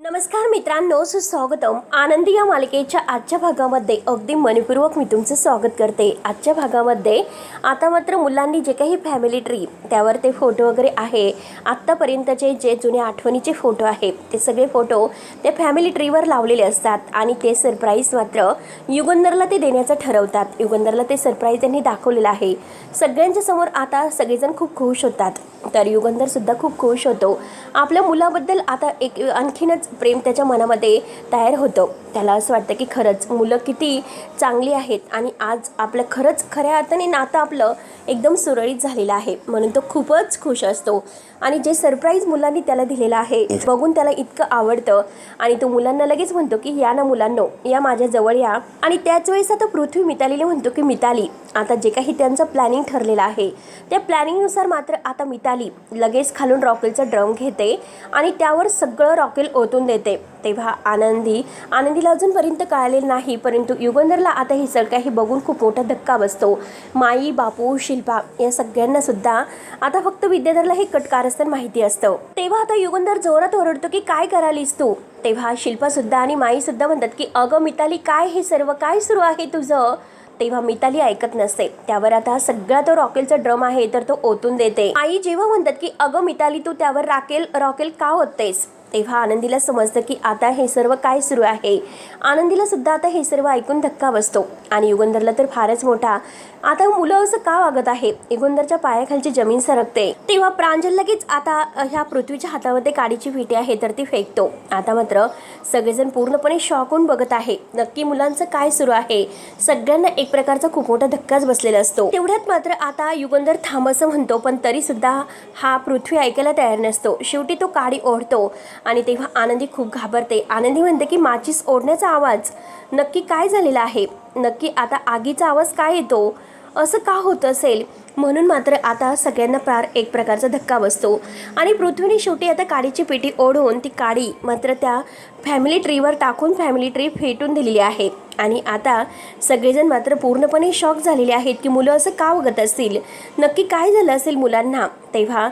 नमस्कार मित्रांनो, सुस्वागतम. आनंदी या मालिकेच्या आजच्या भागामध्ये अगदी मनपूर्वक मी तुमचं स्वागत करते. आजच्या भागामध्ये आता मात्र मुलांनी जे काही फॅमिली ट्री त्यावर ते फोटो वगैरे आहे, आत्तापर्यंतचे जे जुने आठवणीचे फोटो आहे ते सगळे फोटो ते फॅमिली ट्रीवर लावलेले असतात आणि ते सरप्राईज मात्र युगंधरला ते देण्याचं ठरवतात. युगंधरला ते सरप्राईज त्यांनी दाखवलेलं आहे. सगळ्यांच्या समोर आता सगळेजण खूप खुश होतात. तर युगंधर सुद्धा खूप खुश होतो. आपल्या मुलाबद्दल आता एक आणखीनच प्रेम त्याच्या मनामध्ये तयार होतं. त्याला असं वाटतं की खरंच मुलं किती चांगली आहेत आणि आज आपलं खरंच खऱ्या अर्थाने नातं आपलं एकदम सुरळीत झालेलं आहे, म्हणून तो खूपच खुश असतो. आणि जे सरप्राईज मुलांनी त्याला दिलेलं आहे बघून त्याला इतकं आवडतं आणि तो मुलांना लगेच म्हणतो की या ना मुलांनो, या माझ्या जवळ या. आणि त्याच वेळेस आता पृथ्वी मितालीला म्हणतो की मिताली, आता जे काही त्यांचं प्लॅनिंग ठरलेलं आहे त्या प्लॅनिंगनुसार मात्र आता मिताली लगेच खालून रॉकेलचा ड्रम घेते आणि त्यावर सगळं रॉकेल ओतून देते. तेव्हा आनंदीला अजूनपर्यंत कळालेलं नाही, परंतु युगंधरला आता हे सगळं काही बघून खूप मोठा धक्का बसतो. माई, बापू, शिल्पा या सगळ्यांना सुद्धा आता फक्त विद्याधरला हे कटकारस्थान माहिती असतं. तेव्हा आता युगंधर जोरात ओरडतो की काय करालीस तू. तेव्हा शिल्पा सुद्धा आणि माई सुद्धा म्हणतात की अगं मिताली, काय हे सर्व काय सुरू आहे तुझं. तेव्हा मिताली ऐकत नसते. त्यावर आता सगळा तो रॉकेलचा ड्रम आहे तर तो ओतून देते. आई जेव्हा म्हणतात की अगं मिताली, तू त्यावर रॉकेल का ओततेस, तेव्हा आनंदीला समजतं की आता हे सर्व काय सुरू आहे. आनंदीला सुद्धा आता हे सर्व ऐकून धक्का बसतो आणि युगंधरला तर फारच मोठा, आता मुलं असं का वागत आहे. युगंधरच्या पायाखालची जमीन सरकते. तेव्हा प्रांजल लगेच आता ह्या पृथ्वीच्या हातामध्ये काडीची विटी आहे तर ती फेकतो. आता मात्र सगळेजण पूर्णपणे शॉक होऊन बघत आहे, नक्की मुलांचं काय सुरू आहे. सगळ्यांना एक प्रकारचा खूप मोठा धक्काच बसलेला असतो. तेवढ्यात मात्र आता युगंधर थांब असं म्हणतो, पण तरी सुद्धा हा पृथ्वी ऐकायला तयार नसतो. शेवटी तो काडी ओढतो आणि तेव्हा आनंदी खूप घाबरते. आनंदी म्हणते की माचीस ओढण्याचा आवाज नक्की काय झालेला आहे, नक्की आता आगीचा आवाज काय येतो, असं का होत असेल. म्हणून मात्र आता सगळ्यांना फार एक प्रकारचा धक्का बसतो आणि पृथ्वीने शेवटी आता काडीची पेटी ओढून ती काडी मात्र त्या फॅमिली ट्रीवर टाकून फॅमिली ट्री फेटून दिलेली आहे. आणि आता सगळेजण मात्र पूर्णपणे शॉक झालेले आहेत की मुलं असं का बघत असतील, नक्की काय झालं असेल मुलांना. तेव्हा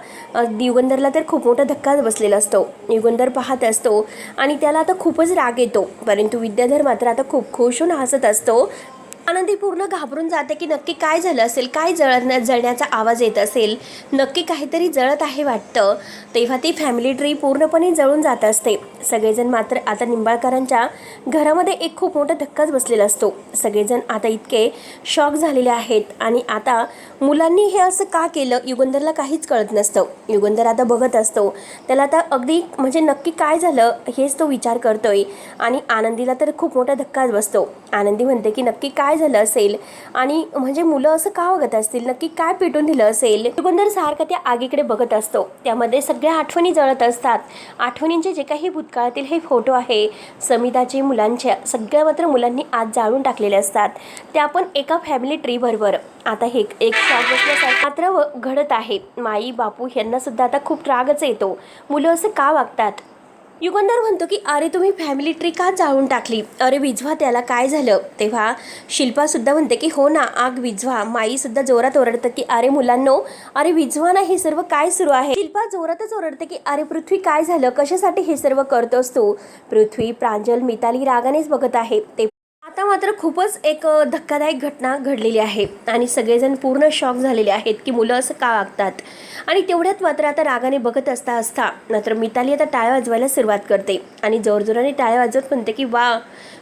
युगंधरला तर खूप मोठा धक्काच बसलेला असतो. युगंधर पाहत असतो आणि त्याला आता खूपच राग येतो, परंतु विद्याधर मात्र आता खूप खुश होऊन हसत असतो. आनंदी पूर्ण घाबरून जाते की नक्की काय झालं असेल, काय जळण्याचा आवाज येत असेल, नक्की काहीतरी जळत आहे वाटतं. तेव्हा ती फॅमिली ट्री पूर्णपणे जळून जात असते. सगळेजण मात्र आता निंबाळकरांच्या घरामध्ये एक खूप मोठा धक्काच बसलेला असतो. सगळेजण आता इतके शॉक झालेले आहेत आणि आता मुलांनी हे असं का केलं युगंधरला काहीच कळत नसतं. युगंधर आता बघत असतो, त्याला आता अगदी म्हणजे नक्की काय झालं हेच तो विचार करतोय आणि आनंदीला तर खूप मोठा धक्काच बसतो. आनंदी म्हणते की नक्की काय झालं असेल आणि म्हणजे मुलं असं का बघत असतील, नक्की काय पेटून दिलं असेल. युगंधर सारखा त्या आगीकडे बघत असतो. त्यामध्ये सगळ्या आठवणी जळत असतात. आठवणींचे जे काही भूतकाळातील हे फोटो आहे समिताचे, मुलांच्या, सगळ्या मात्र मुलांनी आज जाळून टाकलेले असतात. त्या पण एका फॅमिली ट्री बरोबर. आता हे एक शॉक बसल्यासारखं मात्र घडत आहे. माई, बापू यांना सुद्धा आता खूप रागच येतो, मुलं असं का वागतात. युगंधर म्हणतो की अरे तुम्ही फॅमिली ट्री का जाळून टाकली, अरे विझवा त्याला, काय झालं. तेव्हा शिल्पा सुद्धा म्हणते की हो ना, आग विझवा. माई सुद्धा जोरात ओरडतं की अरे मुलांनो, अरे विझवा ना, हे सर्व काय सुरू आहे. शिल्पा जोरातच ओरडते की अरे पृथ्वी काय झालं, कशासाठी हे सर्व करतोस तू. पृथ्वी, प्रांजल, मिताली रागानेच बघत आहे. ते आता मात्र खूपच एक धक्कादायक घटना घडलेली आहे आणि सगळेजण पूर्ण शॉक झालेले आहेत की मुलं असं का वागतात. आणि तेवढ्यात मात्र आता रागाने बघत असता मात्र मिताली आता टाळ्या वाजवायला सुरुवात करते आणि जोरजोराने टाळ्या वाजवत म्हणते की वा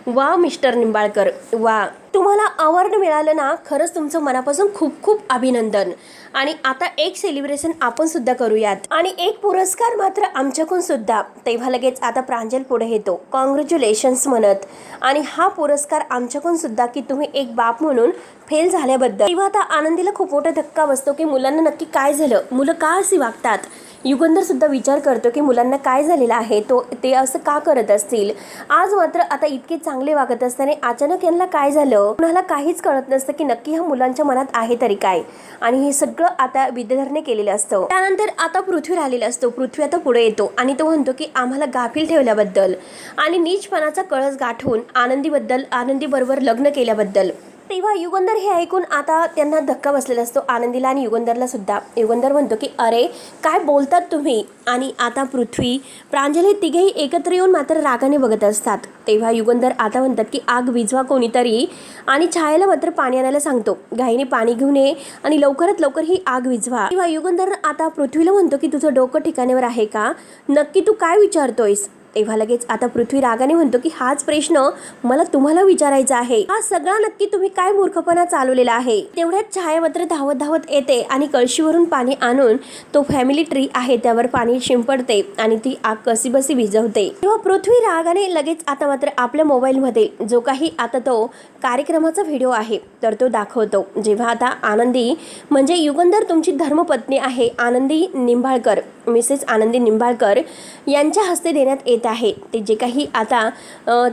वा मिस्टर निंबाळकर, वा, तुम्हाला अवॉर्ड मिळालं ना, खरंच तुमचं मनापासून खूप खूप अभिनंदन. आणि आता एक सेलिब्रेशन आपण सुद्धा करूयात आणि एक पुरस्कार मात्र आमच्याकडून सुद्धा. तेव्हा लगेच आता प्रांजल पुढे येतो कॉंग्रॅच्युलेशन्स म्हणत, आणि हा पुरस्कार आमच्याकडून सुद्धा की तुम्ही एक बाप म्हणून फेल झाल्याबद्दल. तेव्हा आता आनंदीला खूप मोठा धक्का बसतो की मुलांना नक्की काय झालं, मुलं का अशी वागतात. युगंधर सुद्धा विचार करतो की मुलांना काय झालेलं आहे, ते असं का करत असतील. आज मात्र आता इतके चांगले वागत असताना अचानक यांना काय झालं, कुणाला काहीच कळत नसतं की नक्की ह्या मुलांच्या मनात आहे तरी काय. आणि हे सगळं आता विद्याधरने केलेलं असतं. त्यानंतर आता पृथ्वी राहिलेला असतो. पृथ्वी आता पुढे येतो आणि तो म्हणतो की आम्हाला गाफील ठेवल्याबद्दल आणि नीचपणाचा कळस गाठून आनंदी बरोबर लग्न केल्याबद्दल तेव्हा युगंधर हे ऐकून आता त्यांना धक्का बसलेला असतो, आनंदीला आणि युगंधरला सुद्धा. युगंधर म्हणतो की अरे काय बोलतात तुम्ही. आणि आता पृथ्वी, प्रांजली तिघेही एकत्र येऊन मात्र रागाने बघत असतात. तेव्हा युगंधर आता म्हणतात की आग विझवा कोणीतरी, आणि छायाला मात्र पाणी आणायला सांगतो. घाईने पाणी घेऊन ये आणि लवकरात लवकर ही आग विझवा. तेव्हा युगंधर आता पृथ्वीला म्हणतो की तुझं डोकं ठिकाणीवर आहे का, नक्की तू काय विचारतोयस. तेव्हा लगेच आता पृथ्वी रागाने म्हणतो की हाच प्रश्न मला तुम्हाला विचारायचा आहे, हा सगळा नक्की तुम्ही काय मूर्खपणा चालवलेला आहे. तेवढ्यात छाया मात्र धावत धावत येते आणि कळशीवरून पाणी आणून तो फॅमिली ट्री आहे त्यावर पाणी शिंपडते आणि ती आग कशीबसी विझवते. तेव्हा पृथ्वी रागाने लगेच आता मात्र आपल्या मोबाईलमध्ये जो काही आता तो कार्यक्रमाचा व्हिडिओ आहे तर तो दाखवतो. जेव्हा आता आनंदी म्हणजे युगंधर तुमची धर्मपत्नी आहे आनंदी निंबाळकर, मिसेस आनंदी निंबाळकर यांच्या हस्ते देण्यात येत आहे ते जे काही आता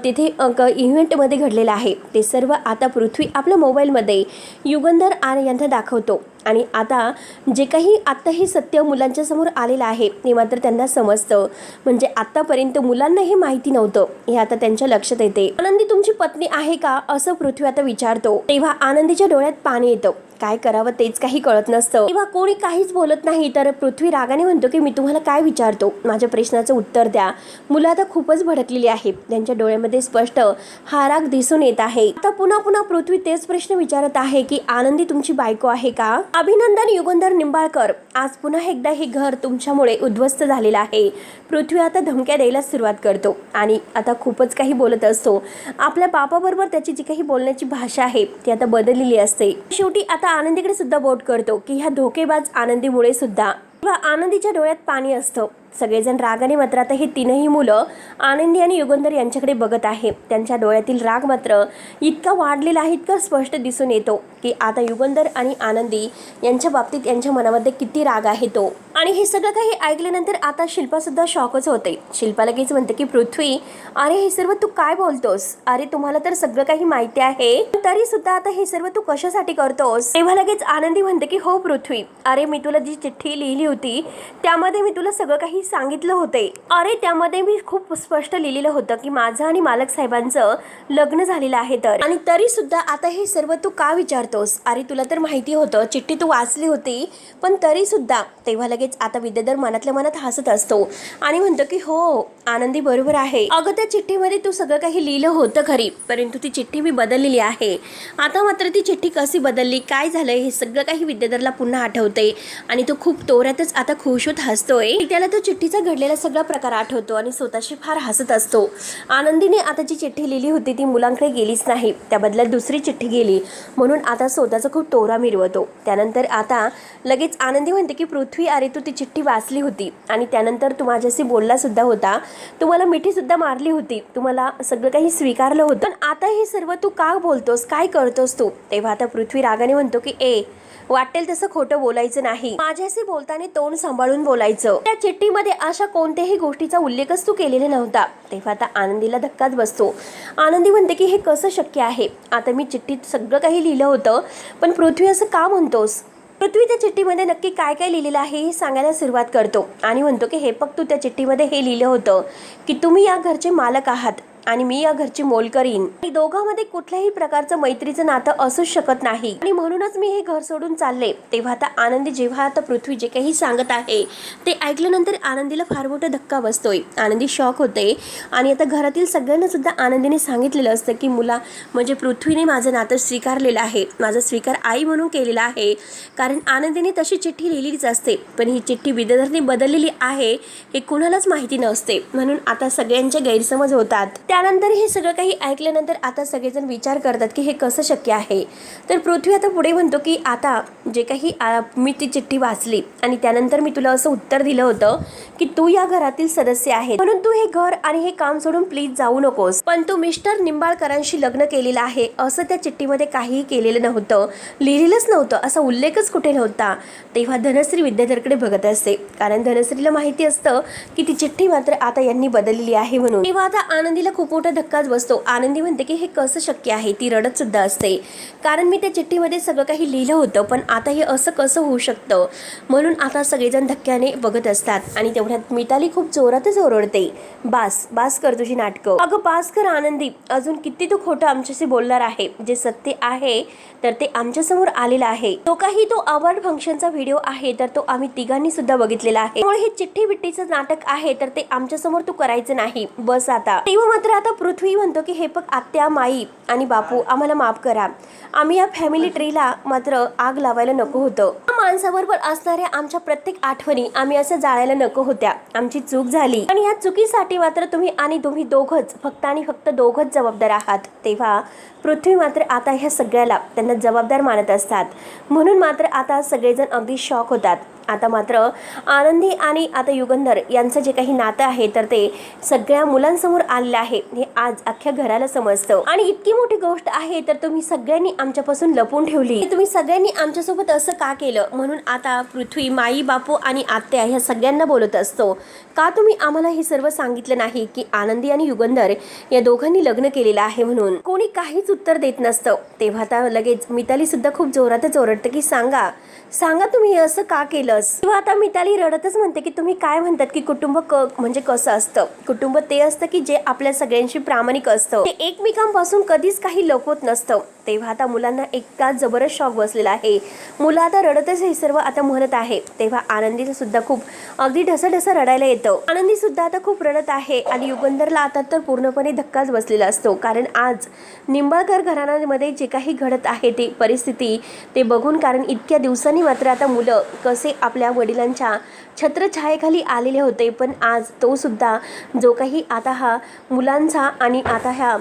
तिथे इव्हेंटमध्ये घडलेलं आहे ते सर्व आता पृथ्वी आपल्या मोबाईलमध्ये युगंधर यांना दाखवतो. आणि आता जे काही आत्ता हे सत्य मुलांच्या समोर आलेलं आहे ते मात्र त्यांना समजतं. म्हणजे आत्तापर्यंत मुलांना हे माहिती नव्हतं, हे आता त्यांच्या लक्षात येते. आनंदी तुमची पत्नी आहे का असं पृथ्वी आता विचारतो. तेव्हा आनंदीच्या डोळ्यात पाणी येतं, काय करावं तेच काही कळत नसतं. तेव्हा कोणी काहीच बोलत नाही तर पृथ्वी रागाने म्हणतो की मी तुम्हाला काय विचारतो, माझ्या प्रश्नाचं उत्तर द्या. मुलं आता खूपच भडकलेली आहे, त्यांच्या डोळ्यामध्ये स्पष्ट हा राग दिसून येत आहे. आता पुन्हा पुन्हा पृथ्वी तेच प्रश्न विचारत आहे की आनंदी तुमची बायको आहे का. अभिनंदन युगंधर निंबाळकर, आज पुन्हा एकदा हे घर तुमच्यामुळे उद्ध्वस्त झालेलं आहे. पृथ्वी आता धमक्या द्यायला सुरुवात करतो आणि आता खूपच काही बोलत असतो. आपल्या बापाबरोबर त्याची जी काही बोलण्याची भाषा आहे ती आता बदललेली असते. शेवटी आता आनंदीकडे सुद्धा बोट करतो की ह्या धोकेबाज आनंदीमुळे सुद्धा. तेव्हा आनंदीच्या डोळ्यात पाणी असतं. सगळेजण रागाने मात्र आता हे तीनही मुलं आनंदी आणि युगंधर यांच्याकडे बघत आहे. त्यांच्या डोळ्यातील राग मात्र इतका वाढलेला आहे, इतका स्पष्ट दिसून येतो की आता युगंधर आणि आनंदी यांच्या बाबतीत यांच्या मनामध्ये किती राग आहे तो. आणि हे सगळं काही ऐकल्यानंतर आता शिल्पा सुद्धा शॉकच होते. शिल्पा लगेच म्हणते की पृथ्वी अरे हे सर्व तू काय बोलतोस, अरे तुम्हाला तर सगळं काही माहिती आहे तरी सुद्धा आता हे सर्व तू कशासाठी करतोस. तेव्हा लगेच आनंदी म्हणते की हो पृथ्वी, अरे मी तुला जी चिठ्ठी लिहिली होती त्यामध्ये मी तुला सगळं काही सांगितलं होते. अरे त्यामध्ये मी खूप स्पष्ट लिहिलेलं होतं की माझं आणि मालक साहेबांचं लग्न झालेलं आहे तर, आणि तरी सुद्धा आता हे सर्व तू का विचारतोस. अरे तुला तर माहिती होतं, चिठ्ठी तू वाचली होती पण तरी सुद्धा. तेव्हा लगेच आता विद्याधर मनातल्या मनात हसत असतो आणि म्हणतो की हो आनंदी बरोबर आहे, अगं त्या चिठ्ठीमध्ये तू सगळं काही लिहिलं होतं खरी, परंतु ती चिठ्ठी मी बदललेली आहे. आता मात्र ती चिठ्ठी कशी बदलली, काय झालं हे सगळं काही विद्याधरला पुन्हा आठवते आणि तो खूप तोऱ्यातच आता खुश होत हसतोय. त्याला तो चिठ्ठीचा घडलेला सगळा प्रकार आठवतो आणि स्वतःशी फार हसत असतो. आनंदीने आता जी चिठ्ठी लिहिली होती ती मुलांकडे गेलीच नाही, त्या बदल्यात दुसरी चिठ्ठी गेली म्हणून आता स्वतःचा खूप तोरा मिरवतो. त्यानंतर आता लगेच आनंदी म्हणते की पृथ्वी अरे तू ती चिठ्ठी वाचली होती आणि त्यानंतर तू माझ्याशी बोलला सुद्धा होता, तुम्हाला मिठी सुद्धा मारली होती, तुम्हाला सगळं काही स्वीकारलं होतं, पण आता हे सर्व तू का बोलतोस, काय करतोस तू. तेव्हा आता पृथ्वी रागाने म्हणतो की वाटेल तसं खोटं बोलायचं नाही, माझ्याशी बोलताना तोंड सांभाळून बोलायचं. त्या चिठ्ठीमध्ये अशा कोणत्याही गोष्टीचा उल्लेखच तू केलेला नव्हता. तेव्हा आता आनंदीला धक्काच बसतो. आनंदी म्हणते की हे कसं शक्य आहे, आता मी चिठ्ठीत सगळं काही लिहिलं होतं पण पृथ्वी असं का म्हणतोस. पृथ्वी त्या चिठ्ठीमध्ये नक्की काय काय लिहिलेलं आहे हे सांगायला सुरुवात करतो आणि म्हणतो की हे बघ तू त्या चिठ्ठीमध्ये हे लिहिलं होतं की तुम्ही या घरचे मालक आहात आणि मी या घरची मोलकरीण, आणि दोघांमध्ये कुठल्याही प्रकारचं मैत्रीचं नातं असूच शकत नाही आणि म्हणूनच मी हे घर सोडून चालले. तेव्हा आता आनंदी जेव्हा आता पृथ्वी जे काही सांगत आहे ते ऐकल्यानंतर आनंदीला फार मोठा धक्का बसतोय. आनंदी शॉक होते आणि आता घरातील सगळ्यांना सुद्धा आनंदीने सांगितलेलं असतं की मुला म्हणजे पृथ्वीने माझं नातं स्वीकारलेलं आहे, माझा स्वीकार आई म्हणून केलेला आहे, कारण आनंदीने तशी चिठ्ठी लिहिलीच असते पण ही चिठ्ठी विद्याधरने बदललेली आहे हे कुणालाच माहिती नसते, म्हणून आता सगळ्यांचे गैरसमज होतात. त्यानंतर हे सगळं काही ऐकल्यानंतर आता सगळेजण विचार करतात की हे कसं शक्य आहे. तर पृथ्वी आता पुढे म्हणतो की आता जे काही मी ती चिठ्ठी वाचली आणि त्यानंतर मी तुला असं उत्तर दिलं होतं की तू या घरातील सदस्य आहे म्हणून तू हे घर आणि हे काम सोडून प्लीज जाऊ नकोस, पण तू मिस्टर निंबाळकरांशी लग्न केलेलं आहे असं त्या चिठ्ठीमध्ये काहीही केलेलं नव्हतं, लिहिलेलंच नव्हतं, असा उल्लेखच कुठे नव्हता. तेव्हा धनश्री विद्याधरकडे बघत असते कारण धनश्रीला माहिती असतं की ती चिठ्ठी मात्र आता यांनी बदललेली आहे म्हणून. तेव्हा आता आनंदीला खूप खूप मोठा धक्काच बसतो. आनंदी म्हणते की हे कसं शक्य आहे. ती रडत सुद्धा असते, कारण मी त्या चिठ्ठीमध्ये सगळं काही लिहिलं होतं, पण आता हे असं कसं होऊ शकतं. म्हणून आता सगळेजण धक्क्याने बघत असतात आणि तेवढ्यात मिताली खूप जोरातच ओरडते, बास बास कर तुझी नाटकं. अगं बास कर आनंदी, अजून किती तू खोटं आमच्याशी बोलणार आहे. जे सत्य आहे तर ते आमच्यासमोर आलेला आहे. तो काही तो अवॉर्ड फंक्शनचा व्हिडिओ आहे तर तो आम्ही तिघांनी सुद्धा बघितलेला आहे. त्यामुळे हे चिठ्ठी बिट्टीचं नाटक आहे तर ते आमच्यासमोर तू करायचं नाही, बस आता. तेव्हा मात्र आता पृथ्वी म्हणतो की हे बघ आत्या, माई आणि बापू, आम्हाला माफ करा. आम्ही या फॅमिली ट्रीला मात्र आग लावायला नको होतं. माणसाबरोबर असणाऱ्या आमच्या प्रत्येक आठवणी आम्ही असं जाळायला नको होत्या. आमची चूक झाली आणि या चुकीसाठी मात्र तुम्ही दोघंच, फक्त आणि फक्त दोघंच जबाबदार आहात. तेव्हा पृथ्वी मात्र आता ह्या सगळ्याला त्यांना जबाबदार मानत असतात. म्हणून मात्र आता सगळेजण अगदी शॉक होतात. आता मात्र आनंदी आणि आता युगंधर यांचं जे काही नातं आहे तर ते सगळ्या मुलांसमोर आलेलं आहे. हे आज अख्ख्या घराला समजतं आणि इतकी मोठी गोष्ट आहे तर तुम्ही सगळ्यांनी आमच्यापासून लपवून ठेवली. तुम्ही सगळ्यांनी आमच्यासोबत असं का केलं. म्हणून आता पृथ्वी माई, बापू आणि आत्या ह्या सगळ्यांना बोलत असतो, का तुम्ही आम्हाला हे सर्व सांगितलं नाही की आनंदी आणि युगंधर या दोघांनी लग्न केलेलं आहे म्हणून. कोणी काहीच उत्तर देत नसतं. तेव्हा आता लगेच मिताली सुद्धा खूप जोरातच ओरडते की सांगा सांगा तुम्ही असं का केलं. तेव्हा आता मिताली रडतच म्हणते की तुम्ही काय म्हणतात की कुटुंब म्हणजे कसं असतं. कुटुंब ते असतं की जे आपल्या सगळ्यांशी प्रामाणिक असतं, ते एकमेकांपासून कधीच काही लपवत नसतं. तेव्हा आता मुलांना एका जबरदस्त शॉक बसलेला आहे. मुलं आता रडतच हे सर्व आता म्हणत आहे. तेव्हा आनंदीला सुद्धा खूप अगदी ढसढस रडायला येतं. आनंदी सुद्धा आता खूप रडत आहे आणि युगंधरला आता तर पूर्णपणे धक्काच बसलेला असतो, कारण आज निंबाळकर घराण्यामध्ये जे काही घडत आहे ते परिस्थिती ते बघून, कारण इतक्या दिवसांनी मात्र आता मुलं कसे आपल्या वडिलांच्या छत्रछायेखाली आलेले होते, पण आज तो सुद्धा जो काही आता हा मुलांचा आणि आता ह्या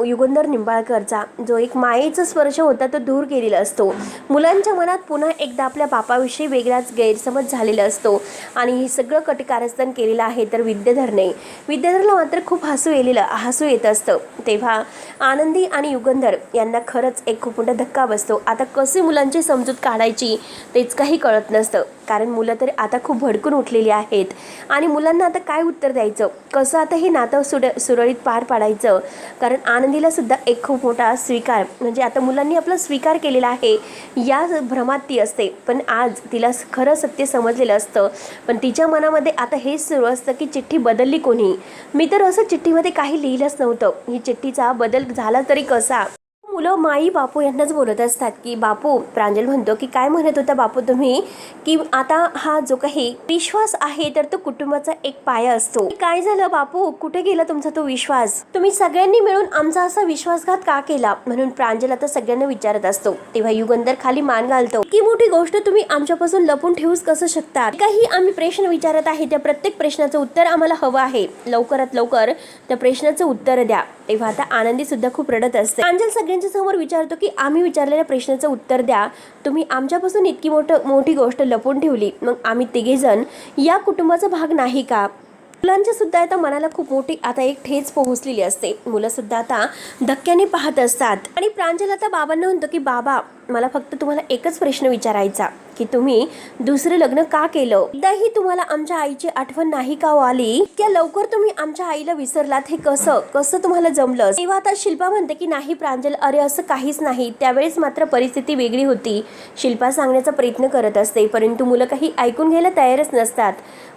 युगंधर निंबाळकरचा जो एक मायेचा स्पर्श होता तो दूर गेलेला असतो. मुलांच्या मनात पुन्हा एकदा आपल्या बापाविषयी वेगळाच गैरसमज झालेला असतो आणि हे सगळं कटकारस्थान केलेलं आहे तर विद्याधरला मात्र खूप हसू येत असतं. तेव्हा आनंदी आणि युगंधर यांना खरंच एक खूप मोठा धक्का बसतो. आता कसे मुलांची समजूत काढायची तेच काही कळत नसतं, कारण मुलं तर आता खूप भडकून उठलेली आहेत आणि मुलांना आता काय उत्तर द्यायचं, कसं आता हे नातं सुरळीत पार पाडायचं. कारण आनंदीला सुद्धा एक खूप मोठा स्वीकार, म्हणजे आता मुलांनी आपला स्वीकार केलेला आहे या भ्रमात ती असते, पण आज तिला खरं सत्य समजलेलं असतं. पण तिच्या मनामध्ये आता हेच सुरू असतं की चिठ्ठी बदलली कोणी. मी तर असं चिठ्ठीमध्ये काही लिहिलंच नव्हतं. ही चिठ्ठीचा बदल झाला तरी कसा. मुलं माई बापू यांनाच बोलत असतात की बापू, प्रांजल म्हणतो की काय म्हणत होता बापू तुम्ही, की आता हा जो काही विश्वास आहे तर तो कुटुंबाचा एक पाया असतो. काय झालं बापू, कुठे गेला तुमचा तो विश्वास. तुम्ही सगळ्यांनी मिळून आमचा असा विश्वासघात का केला. म्हणून प्रांजल आता सगळ्यांना विचारत असतो. तेव्हा युगंधर खाली मान घालतो की मोठी गोष्ट तुम्ही आमच्यापासून लपून ठेवूच कसं शकतात. काही आम्ही प्रश्न विचारत आहे, त्या प्रत्येक प्रश्नाचं उत्तर आम्हाला हवं आहे. लवकरात लवकर त्या प्रश्नाचं उत्तर द्या. तेव्हा आता आनंदी सुद्धा खूप रडत असते. प्रांजल सगळ्यांच्या समोर विचारतो की आम्ही विचारलेल्या प्रश्नाचं उत्तर द्या. तुम्ही आमच्यापासून इतकी मोठी गोष्ट लपवून ठेवली, मग आम्ही तिघेजण या कुटुंबाचा भाग नाही का. मुलांच्या सुद्धा आता मनाला खूप मोठी आता एक ठेच पोहोचलेली असते. मुलं सुद्धा आता धक्क्याने पाहत असतात आणि प्रांजल आता बाबांना म्हणतो की बाबा, मला फक्त तुम्हाला एकच प्रश्न विचारायचा की तुम्ही दुसरं लग्न का केलं. एकदाही तुम्हाला आमच्या आईची आठवण नाही का आली. इतक्या लवकर तुम्ही आमच्या आईला विसरलात, हे कसं तुम्हाला जमलं. तेव्हा आता शिल्पा म्हणते की नाही प्रांजल, अरे असं काहीच नाही. त्यावेळेस मात्र परिस्थिती वेगळी होती. शिल्पा सांगण्याचा प्रयत्न करत असते, परंतु मुलं काही ऐकून घ्यायला तयारच नसतात.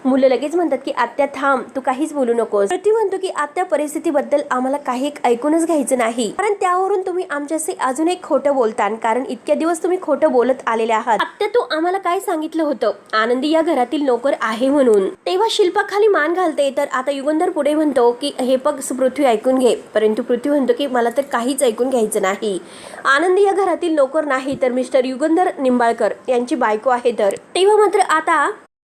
मुलं लगेच म्हणतात की आत्या थांब, तू काहीच बोलू नकोस. पृथ्वी म्हणतो की आत्या, परिस्थितीबद्दल आम्हाला काही ऐकूनच घ्यायचं नाही, कारण त्यावरून तुम्ही आमच्याशी अजून एक खोटं बोलता, कारण इतक्या दिवस तुम्ही खोटं बोलत आलेले आहात. आत्या, तू आम्हाला काय सांगितलं होतं आनंदी या घरातील नोकर आहे म्हणून. तेव्हा शिल्पा खाली मान घालते. तर आता युगंधर पुढे म्हणतो की हे बघ पृथ्वी, ऐकून घे. परंतु पृथ्वी म्हणतो की मला तर काहीच ऐकून घ्यायचं नाही. आनंदी या घरातील नोकर नाही, तर मिस्टर युगंधर निंबाळकर यांची बायको आहे. तर तेव्हा मात्र आता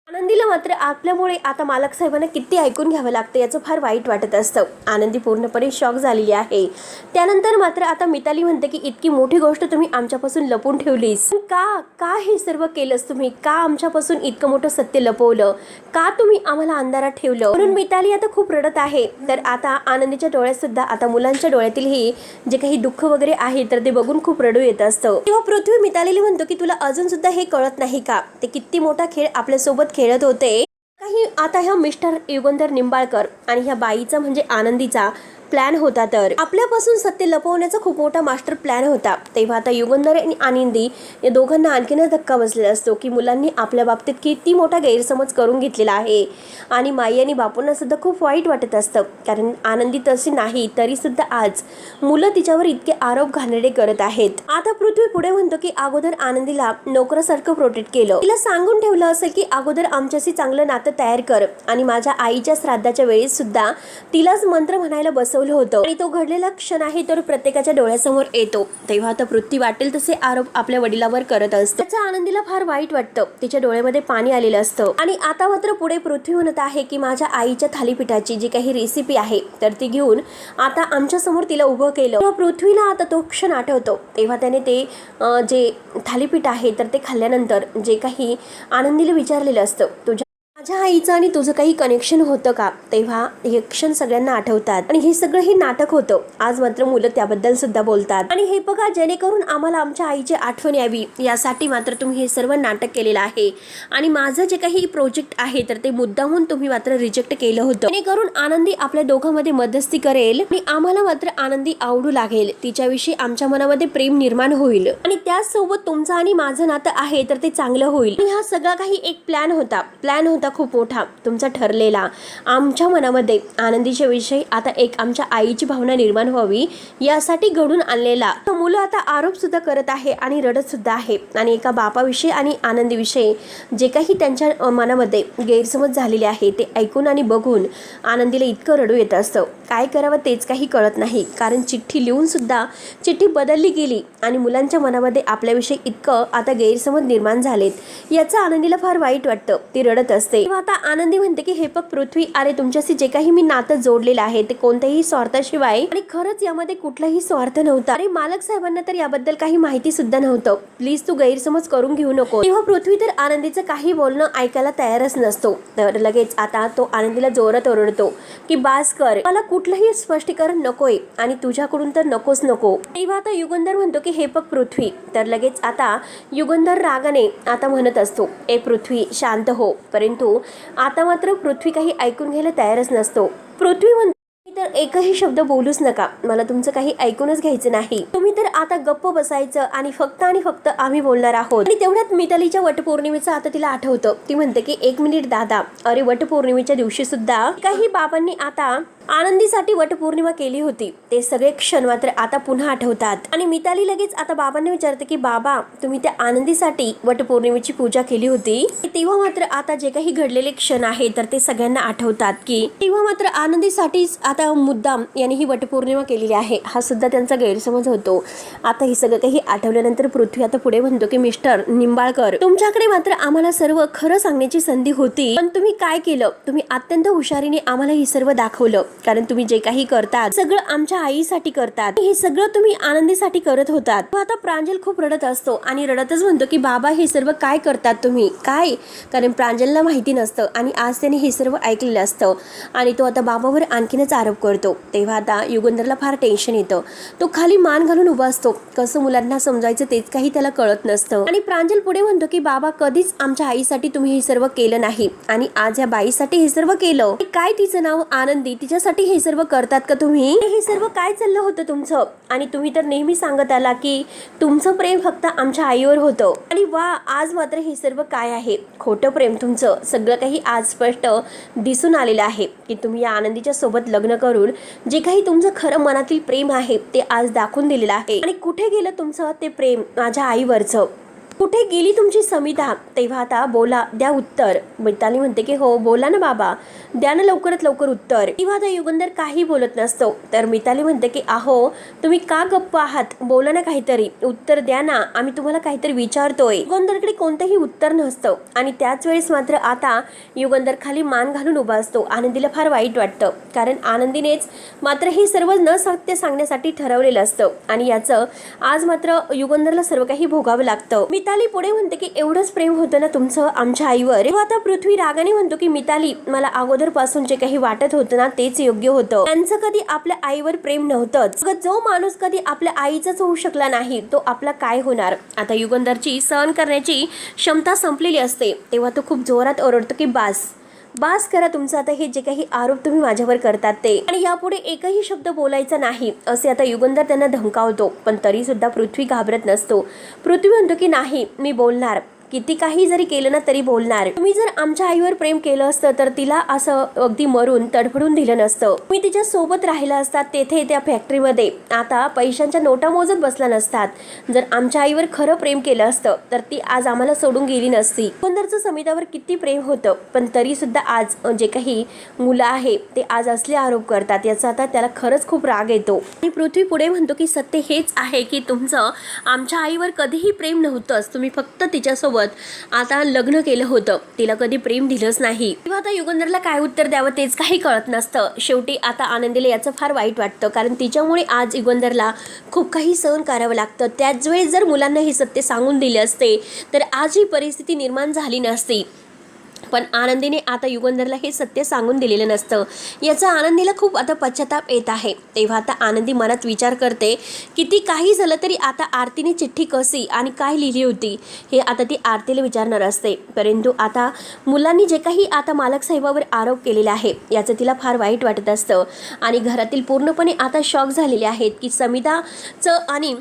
आनंदीला मात्र आपल्यामुळे आता मालक साहेबांना किती ऐकून घ्यावं लागतं याचं फार वाईट वाटत असतं. आनंदी पूर्णपणे शॉक झालेली आहे. त्यानंतर मात्र आता मिताली म्हणते की इतकी मोठी गोष्ट तुम्ही आमच्यापासून लपवून ठेवलीस. का हे सर्व केलंस तुम्ही. का आमच्यापासून इतकं मोठं सत्य लपवलं. का तुम्ही आम्हाला अंधारात ठेवलं. म्हणून मिताली आता खूप रडत आहे. तर आता आनंदीच्या डोळ्यात सुद्धा आता मुलांच्या डोळ्यातील हे जे काही दुःख वगैरे आहे तर ते बघून खूप रडू येत असतं. तेव्हा पृथ्वी मितालीला म्हणतो की तुला अजून सुद्धा हे कळत नाही का, ते किती मोठा खेळ आपल्यासोबत खेळत होते. काही आता ह्या मिस्टर युगंधर निंबाळकर आणि ह्या बाईचा म्हणजे आनंदीचा प्लॅन होता तर आपल्यापासून सत्य लपवण्याचा खूप मोठा मास्टर प्लॅन होता. तेव्हा आता युगंधर आणि आनंदी या दोघांना आणखीनच धक्का बसलेला असतो की मुलांनी आपल्या बाबतीत किती मोठा गैरसमज करून घेतलेला आहे. आणि माई आणि बापूंना सुद्धा खूप वाईट वाटत असतं, कारण आनंदी तशी नाही तरी सुद्धा आज मुलं तिच्यावर इतके आरोप घाणेरडे करत आहेत. आता पृथ्वी पुढे म्हणतो की अगोदर आनंदीला नोकरासारखं प्रोटेक्ट केलं, तिला सांगून ठेवलं असेल की अगोदर आमच्याशी चांगलं नातं तयार कर. आणि माझ्या आईच्या श्राद्धाच्या वेळेस सुद्धा तिलाच मंत्र म्हणायला बसवलं होतं. आणि तो घडलेला क्षण आहे तर प्रत्येकाच्या डोळ्यासमोर येतो. तेव्हा आता पृथ्वी वाटेल तसे आरोप आपल्या वडिलावर करत असतो. त्याचा आनंदीला फार वाईट वाटतं, तिच्या डोळ्यामध्ये पाणी आलेलं असतं. आणि आता मात्र पुढे पृथ्वी म्हणत आहे की माझ्या आईच्या थालीपीठाची जी काही रेसिपी आहे तर ती घेऊन आता आमच्या समोर तिला उभं केलं. तेव्हा पृथ्वीला आता तो क्षण आठवतो. तेव्हा त्याने ते जे थालीपीठ आहे तर ते खाल्ल्यानंतर जे काही आनंदीला विचारलेलं असतं, माझ्या आईचं आणि तुझं काही कनेक्शन होतं का, तेव्हा हे क्षण सगळ्यांना आठवतात. आणि हे सगळं हे नाटक होतं. आज मात्र मुलं त्याबद्दल सुद्धा बोलतात. आणि हे बघा, जेणेकरून आम्हाला आमच्या आईची आठवण यावी यासाठी मात्र तुम्ही हे सर्व नाटक केलेलं आहे. आणि माझं जे काही प्रोजेक्ट आहे तर ते मुद्दामून तुम्ही मात्र रिजेक्ट केलं होतं, जेणेकरून आनंदी आपल्या दोघांमध्ये मध्यस्थी करेल आणि आम्हाला मात्र आनंदी आवडू लागेल, तिच्याविषयी आमच्या मनामध्ये प्रेम निर्माण होईल आणि त्याचसोबत तुमचं आणि माझं नातं आहे तर ते चांगलं होईल. आणि हा सगळा काही एक प्लॅन होता खूप मोठा तुमचा ठरलेला. आमच्या मनामध्ये आनंदीच्या विषयी आता एक आमच्या आईची भावना निर्माण व्हावी यासाठी घडून आणलेला. मुलं आता आरोप सुद्धा करत आहे आणि रडत सुद्धा आहे. आणि एका बापाविषयी आणि आनंदीविषयी जे काही त्यांच्या मनामध्ये गैरसमज झालेले आहे ते ऐकून आणि बघून आनंदीला इतकं रडू येत असतं, काय करावं तेच काही कळत नाही. कारण चिठ्ठी लिहून सुद्धा चिठ्ठी बदलली गेली आणि मुलांच्या मनामध्ये आपल्याविषयी इतकं आता गैरसमज निर्माण झालेत, याचं आनंदीला फार वाईट वाटतं. ती रडत असते. आता आनंदी म्हणते की हे बघ पृथ्वी, अरे तुमच्याशी जे काही मी नातं जोडलेलं आहे ते कोणत्याही स्वार्थाशिवाय, आणि खरंच यामध्ये कुठलाही स्वार्थ नव्हता. अरे मालक साहेबांना तर याबद्दल काही माहिती सुद्धा नव्हतं, प्लीज तू गैरसमज करून घेऊ नको. तेव्हा पृथ्वी तर आनंदीचं काही बोलणं ऐकायला तयारच नसतो. तर लगेच आता तो आनंदीला जोरात ओरडतो की बास कर, मला कुठलंही स्पष्टीकरण नकोय आणि तुझ्याकडून तर नकोच नको. तेव्हा आता युगंधर म्हणतो की हे बघ पृथ्वी, तर लगेच आता युगंधर रागाने आता म्हणत असतो, ए पृथ्वी शांत हो. परंतु आता मात्र पृथ्वी काही ऐकून घ्यायला तयारच नसतो. पृथ्वी म्हणतो तर एकही शब्द बोलूच नका, मला तुमचं काही ऐकूनच घ्यायचं नाही. तुम्ही तर आता गप्प बसायचं आणि फक्त आम्ही बोलणार आहोत. आणि तेवढ्यात मितालीच्या वटपौर्णिमेचं आता तिला आठवतं. ती म्हणते की 1 मिनिट दादा, अरे वटपौर्णिमेच्या दिवशी सुद्धा काही बाबांनी आता आनंदीसाठी वटपौर्णिमा केली होती. ते सगळे क्षण मात्र आता पुन्हा आठवतात. आणि मिताली लगेच आता बाबांना विचारते की बाबा, तुम्ही त्या आनंदीसाठी वटपौर्णिमेची पूजा केली होती. तेव्हा मात्र आता जे काही घडलेले क्षण आहे तर ते सगळ्यांना आठवतात की तेव्हा मात्र आनंदीसाठीच आता मुद्दाम यांनी ही वटपौर्णिमा केलेली आहे, हा सुद्धा त्यांचा गैरसमज होतो. आता हे सगळं काही आठवल्यानंतर पृथ्वी आता पुढे म्हणतो की मिस्टर निंबाळकर, तुमच्याकडे मात्र आम्हाला सर्व खरं सांगण्याची संधी होती, पण तुम्ही काय केलं, तुम्ही अत्यंत हुशारीने आम्हाला हे सर्व दाखवलं. कारण तुम्ही जे काही करतात सगळं आमच्या आईसाठी करतात, हे सगळं तुम्ही आनंदीसाठी करत होतात. आता प्रांजल खूप रडत असतो आणि रडतच म्हणतो की बाबा हे सर्व काय करतात तुम्ही, काय, कारण प्रांजलला माहिती नसतं आणि आज त्याने हे सर्व ऐकलेलं असतं आणि तो आता बाबावर आणखीनच आरोप करतो. तेव्हा आता युगंधरला फार टेन्शन येतं. तो खाली मान घालून उभा असतो. कसं मुलांना समजायचं तेच काही त्याला कळत नसतं. आणि प्रांजल पुढे म्हणतो की बाबा, कधीच आमच्या आईसाठी तुम्ही हे सर्व केलं नाही आणि आज या बाईसाठी हे सर्व केलं. काय तिचं नाव आनंदी, तिच्यासाठी हे सर्व करतात का तुम्ही, हे सर्व काय चाललं होतं तुमचं. आणि तुम्ही तर नेहमी सांगत आला की तुमचं प्रेम फक्त आमच्या आईवर होतं, आणि वा आज मात्र हे सर्व काय आहे, खोटं प्रेम तुमचं. सगळं काही आज स्पष्ट दिसून आलेलं आहे की तुम्ही या आनंदीच्या सोबत लग्न करून जे काही तुमचं खरं मनातील प्रेम आहे ते आज दाखवून दिलेलं आहे. आणि कुठे गेलं तुमचं ते प्रेम माझ्या आईवरचं, कुठे गेली तुमची समिधा. तेव्हा आता बोला, द्या उत्तर. मिताली म्हणते की हो बोला ना बाबा, द्या ना लवकरात लवकर उत्तर. तेव्हा आता युगंधर काही बोलत नसतो. तर मिताली म्हणते की अहो तुम्ही का गप्प आहात, बोला ना काहीतरी, उत्तर द्या ना, आम्ही तुम्हाला काहीतरी विचारतोय. युगंधरकडे कोणतंही उत्तर नसतं आणि त्याच वेळेस मात्र आता युगंधर खाली मान घालून उभा असतो. आनंदीला फार वाईट वाटतं, कारण आनंदीनेच मात्र हे सर्व न सत्य सांगण्यासाठी ठरवलेलं असतं आणि याचं आज मात्र युगंधरला सर्व काही भोगावं लागतं. मिताली पुढे म्हणते की एवढंच प्रेम होतं ना तुमचं आमच्या आईवर. तेव्हा आता पृथ्वी रागाने म्हणतो की मिताली, मला अगोदर पासून जे काही वाटत होतं ना तेच योग्य होतं. त्यांचं कधी आपल्या आईवर प्रेम नव्हतंच. जो माणूस कधी आपल्या आईचाच होऊ शकला नाही तो आपला काय होणार. आता युगंधरची सहन करण्याची क्षमता संपलेली असते. तेव्हा तो खूप जोरात ओरडतो की बास, बास करा तुमचं आता हे जे काही आरोप तुम्ही माझ्यावर करतात ते, आणि यापुढे एकही शब्द बोलायचा नाही असे आता युगंधर त्यांना धमकावतो. पण तरी सुद्धा पृथ्वी घाबरत नसतो. पृथ्वी म्हणतो की नाही, मी बोलणार, किती काही जरी केलं ना तरी बोलणार. तुम्ही जर आमच्या आईवर प्रेम केलं असतं तर तिला असं अगदी मरून तडफडून दिलं नसतं. मी तिच्या सोबत राहिला असतात तेथे त्या फॅक्टरीमध्ये, आता पैशांच्या नोटा मोजत बसला नसतात. जर आमच्या आईवर खरं प्रेम केलं असतं तर ती आज आम्हाला सोडून गेली नसती. युगंधरचं समितावर किती प्रेम होतं, पण तरी सुद्धा आज जे काही मुलं आहे ते आज असले आरोप करतात. याचा आता त्याला खरंच खूप राग येतो. आणि पृथ्वी पुढे म्हणतो की सत्य हेच आहे की तुमचं आमच्या आईवर कधीही प्रेम नव्हतंच. तुम्ही फक्त तिच्यासोबत आता लग्न केलं होतं, तिला कधी प्रेम दिलंच नाही. तेव्हा आता युगंधरला काय उत्तर द्यावं तेच काही कळत नसतं. शेवटी आता आनंदीला याचं फार वाईट वाटतं, कारण तिच्यामुळे आज युगंधरला खूप काही सहन करावं लागतं. त्याच वेळेस जर मुलांना हे सत्य सांगून दिले असते तर आज ही परिस्थिती निर्माण झाली नसती. पण आनंदीने आता युगंधरला हे सत्य सांगून दिलेलं नसतं. याचा आनंदीला खूप आता पश्चाताप येत आहे. तेव्हा आता आनंदी मनात विचार करते, किती काही झालं तरी आता आरतीने चिठ्ठी कशी आणि काय लिहिली होती हे आता ती आरतीला विचारणार असते. परंतु आता मुलांनी जे काही आता मालक साहेबावर आरोप केलेला आहे याचं तिला फार वाईट वाटत असतं. आणि घरातील पूर्णपणे आता शॉक झालेले आहेत की समिताचं आणि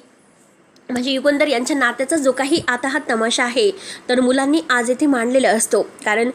म्हणजे युगंधर यांच्या नात्याचा जो काही आता हा तमाशा आहे तर मुलांनी आज येथे मांडलेला असतो. कारण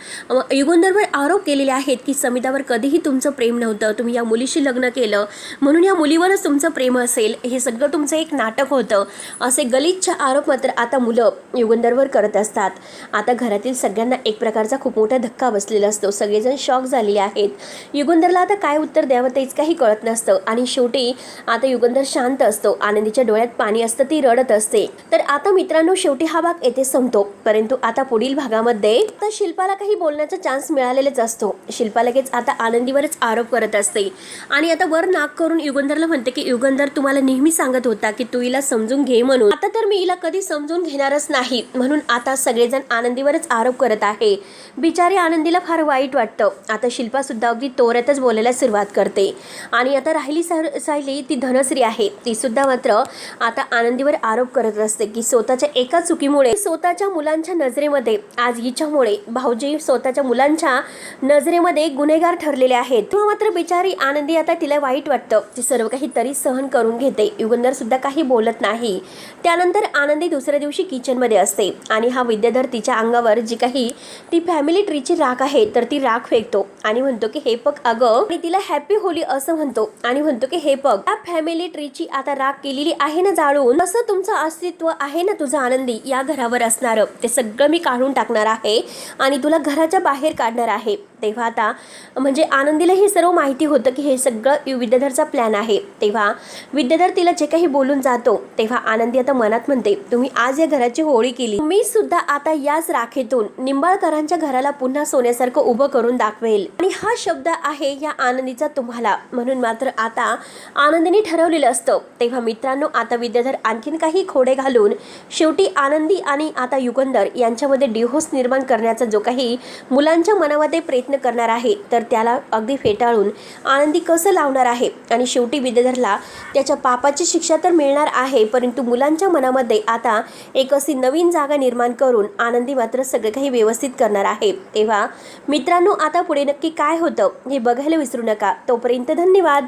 युगंधरवर आरोप केलेले आहेत की समितावर कधीही तुमचं प्रेम नव्हतं, तुम्ही या मुलीशी लग्न केलं म्हणून या मुलीवरच तुमचं प्रेम असेल, हे सगळं तुमचं एक नाटक होतं, असे गलिच्छ आरोप मात्र आता मुलं युगंधरवर करत असतात. आता घरातील सगळ्यांना एक प्रकारचा खूप मोठा धक्का बसलेला असतो. सगळेजण शॉक झालेले आहेत. युगंधरला आता काय उत्तर द्यावं तेच काही कळत नसतं. आणि शेवटी आता युगंधर शांत असतो. आनंदीच्या डोळ्यात पाणी असतं, ती रडत असते. तर आता मित्रांनो शेवटी हा भाग येथे संपतो. परंतु आता पुढील भागामध्ये आता शिल्पाला काही बोलण्याचा चान्स मिळालेलाच असतो. शिल्पा लगेच आता आनंदीवरच आरोप करत असते आणि आता वर नाक करून युगंधरला म्हणते की युगंधर तुम्हाला नेहमी सांगत होता की तू हिला समजून घे म्हणून, आता तर मी हिला कधी समजून घेणारच नाही. म्हणून आता सगळेजण आनंदीवरच आरोप करत आहे. बिचारी आनंदीला फार वाईट वाटतं. आता शिल्पा सुद्धा अगदी तोऱ्यातच बोलायला सुरुवात करते. आणि आता राहिली सायली ती धनश्री आहे, ती सुद्धा मात्र आता आनंदीवर आरोप करत असते की स्वतःच्या एका चुकीमुळे स्वतःच्या मुलांच्या नजरेमध्ये आज हिच्यामुळे भाऊजी स्वतःच्या मुलांच्या नजरेमध्ये गुन्हेगार ठरलेले आहेत. तेव्हा मात्र बिचारी आनंदी आता तिला वाईट वाटतं. ती सर्व काही तरी सहन करून घेते. युगंधर सुद्धा काही बोलत नाही. त्यानंतर आनंदी दुसऱ्या दिवशी किचनमध्ये असते आणि हा विद्याधर तिच्या अंगावर जी काही ती फॅमिली ट्रीची राख आहे तर ती राख फेकतो आणि म्हणतो की हे बघ अगं, आणि तिला हॅपी होली असं म्हणतो आणि म्हणतो की हे बघ, त्या फॅमिली ट्रीची आता राख केलेली आहे ना जाळून, असं तुमचं अस्तित्व आहे ना तुझं आनंदी या घरावर असणारं, ते सगळं मी काढून टाकणार आहे आणि तुला घराच्या बाहेर काढणार आहे. तेव्हा आता म्हणजे आनंदीला हे सर्व माहिती होतं की हे सगळं विद्याधरचा प्लॅन आहे. तेव्हा विद्याधर तिला जे काही बोलून जातो तेव्हा आनंदी आता मनात म्हणते, तुम्ही आज या घराची होळी केली, मी सुद्धा आता याच राखेतून निंबाळकरांच्या घराला पुन्हा सोन्यासारखं उभं करून दाखवेल. आणि हा शब्द आहे या आनंदीचा तुम्हाला. म्हणून मात्र आता आनंदीने ठरवलेलं असतं. तेव्हा मित्रांनो आता विद्याधर आणखीन काही खोडे घालून शेवटी आनंदी आणि आता युगंधर यांच्यामध्ये डिव्होर्स निर्माण करण्याचा जो काही मुलांच्या मनामध्ये प्रयत्न करणार आहे तर त्याला अगदी फेटाळून आनंदी कसं लावणार आहे. आणि शेवटी विद्याधरला त्याच्या पापाची शिक्षा तर मिळणार आहे, परंतु मुलांच्या मनामध्ये आता एक अशी नवीन जागा निर्माण करून आनंदी मात्र सगळं काही व्यवस्थित करणार आहे. तेव्हा मित्रांनो आता पुढे नक्की काय होतं हे बघायला विसरू नका. तोपर्यंत धन्यवाद.